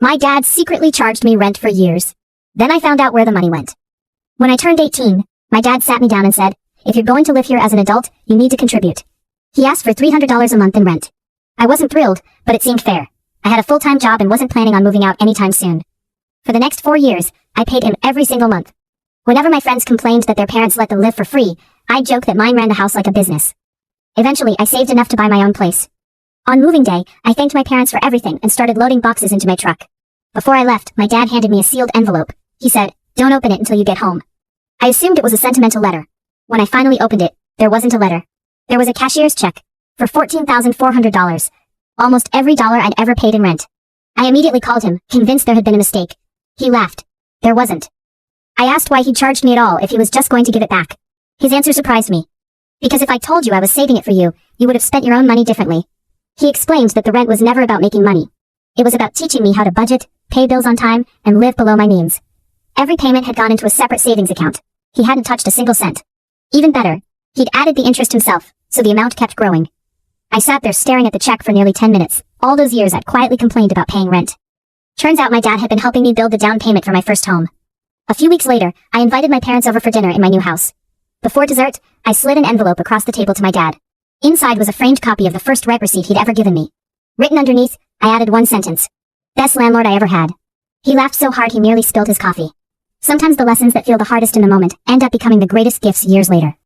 My dad secretly charged me rent for years. Then I found out where the money went. When I turned 18, my dad sat me down and said, "If you're going to live here as an adult, you need to contribute." He asked for $300 a month in rent. I wasn't thrilled, but it seemed fair. I had a full-time job and wasn't planning on moving out anytime soon. For the next 4 years, I paid him every single month. Whenever my friends complained that their parents let them live for free, I'd joke that mine ran the house like a business. Eventually, I saved enough to buy my own place. On moving day, I thanked my parents for everything and started loading boxes into my truck. Before I left, my dad handed me a sealed envelope. He said, "Don't open it until you get home." I assumed it was a sentimental letter. When I finally opened it, there wasn't a letter. There was a cashier's check for $14,400, almost every dollar I'd ever paid in rent. I immediately called him, convinced there had been a mistake. He laughed. There wasn't. I asked why he charged me at all if he was just going to give it back. His answer surprised me. "Because if I told you I was saving it for you, you would have spent your own money differently." He explained that the rent was never about making money. It was about teaching me how to budget, pay bills on time, and live below my means. Every payment had gone into a separate savings account. He hadn't touched a single cent. Even better, he'd added the interest himself, so the amount kept growing. I sat there staring at the check for nearly 10 minutes. All those years I'd quietly complained about paying rent. Turns out my dad had been helping me build the down payment for my first home. A few weeks later, I invited my parents over for dinner in my new house. Before dessert, I slid an envelope across the table to my dad. Inside was a framed copy of the first rent receipt he'd ever given me. Written underneath, I added one sentence. "Best landlord I ever had." He laughed so hard he nearly spilled his coffee. Sometimes the lessons that feel the hardest in the moment end up becoming the greatest gifts years later.